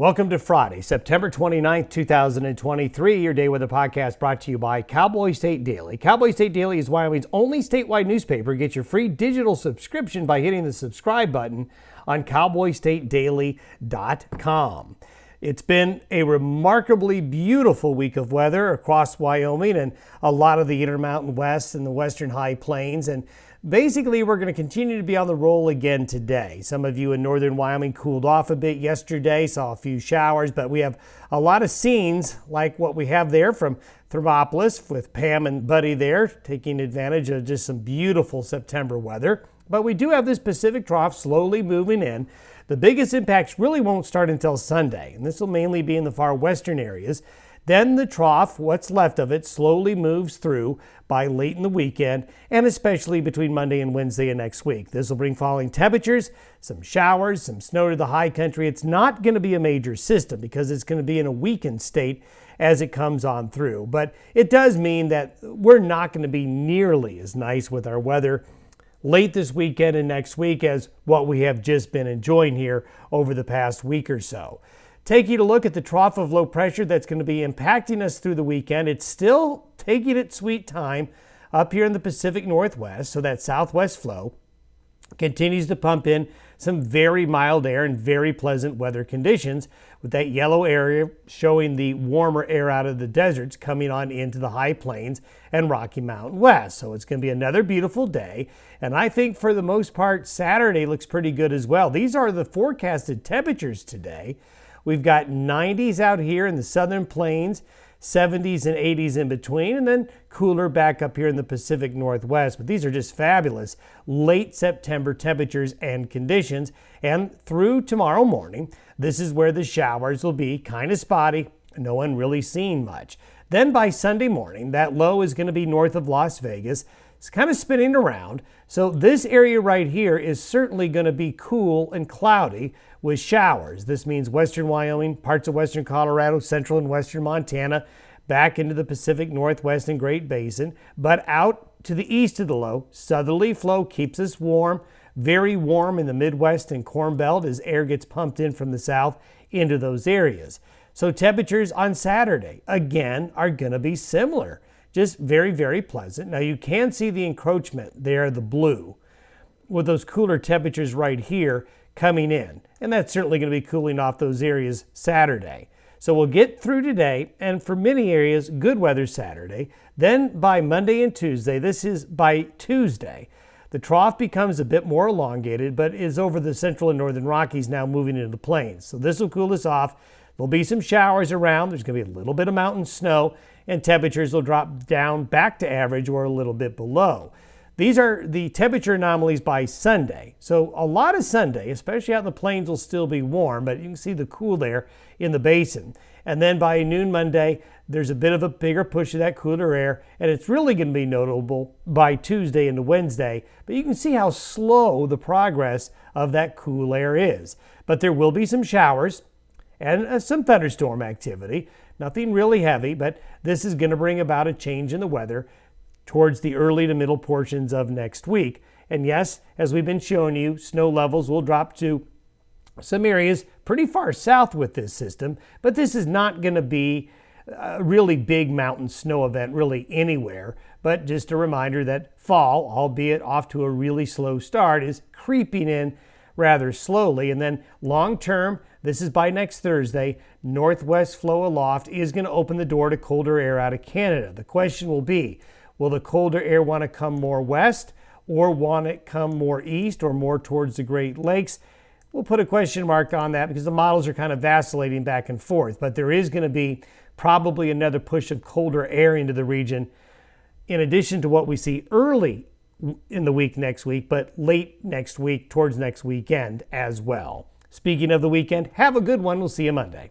Welcome to Friday, September 29th, 2023, your Day Weather podcast brought to you by Cowboy State Daily. Cowboy State Daily is Wyoming's only statewide newspaper. Get your free digital subscription by hitting the subscribe button on cowboystatedaily.com. It's been a remarkably beautiful week of weather across Wyoming and a lot of the Intermountain West and the Western High Plains. And basically, we're going to continue to be on the roll again today. Some of you in northern Wyoming cooled off a bit yesterday, saw a few showers, but we have a lot of scenes like what we have there from Thermopolis with Pam and Buddy there, taking advantage of just some beautiful September weather. But we do have this Pacific trough slowly moving in. The biggest impacts really won't start until Sunday, and this will mainly be in the far western areas. Then the trough, what's left of it, slowly moves through by late in the weekend, and especially between Monday and Wednesday of next week. This will bring falling temperatures, some showers, some snow to the high country. It's not going to be a major system because it's going to be in a weakened state as it comes on through. But it does mean that we're not going to be nearly as nice with our weather late this weekend and next week as what we have just been enjoying here over the past week or so. Taking a look at the trough of low pressure that's going to be impacting us through the weekend, it's still taking its sweet time up here in the Pacific Northwest, so that southwest flow continues to pump in some very mild air and very pleasant weather conditions, with that yellow area showing the warmer air out of the deserts coming on into the high plains and Rocky Mountain West. So it's going to be another beautiful day, and I think for the most part Saturday looks pretty good as well. These are the forecasted temperatures today. We've got 90s out here in the southern plains, 70s and 80s in between, and then cooler back up here in the Pacific Northwest. But these are just fabulous late September temperatures and conditions. And through tomorrow morning, this is where the showers will be kind of spotty, no one really seeing much. Then by Sunday morning, that low is going to be north of Las Vegas. It's kind of spinning around. So this area right here is certainly going to be cool and cloudy with showers. This means western Wyoming, parts of western Colorado, central and western Montana, back into the Pacific Northwest and Great Basin. But out to the east of the low, southerly flow keeps us warm, very warm in the Midwest and Corn Belt as air gets pumped in from the south into those areas. So temperatures on Saturday, again, are going to be similar. Just very, very pleasant. Now you can see the encroachment there, the blue, with those cooler temperatures right here coming in. And that's certainly going to be cooling off those areas Saturday. So we'll get through today, and for many areas, good weather Saturday. Then by Monday and Tuesday, this is by Tuesday, the trough becomes a bit more elongated, but is over the central and northern Rockies now moving into the plains. So this will cool us off. There'll be some showers around. There's going to be a little bit of mountain snow, and temperatures will drop down back to average or a little bit below. These are the temperature anomalies by Sunday. So a lot of Sunday, especially out in the plains, will still be warm, but you can see the cool there in the basin. And then by noon Monday, there's a bit of a bigger push of that cooler air, and it's really going to be notable by Tuesday into Wednesday. But you can see how slow the progress of that cool air is. But there will be some showers and some thunderstorm activity. Nothing really heavy, but this is going to bring about a change in the weather towards the early to middle portions of next week. And yes, as we've been showing you, snow levels will drop to some areas pretty far south with this system, but this is not going to be a really big mountain snow event really anywhere. But just a reminder that fall, albeit off to a really slow start, is creeping in rather slowly. And then long term, this is by next Thursday, northwest flow aloft is going to open the door to colder air out of Canada. The question will be, will the colder air want to come more west or want it come more east or more towards the Great Lakes? We'll put a question mark on that because the models are kind of vacillating back and forth. But there is going to be probably another push of colder air into the region in addition to what we see early in the week next week, but late next week towards next weekend as well. Speaking of the weekend, have a good one. We'll see you Monday.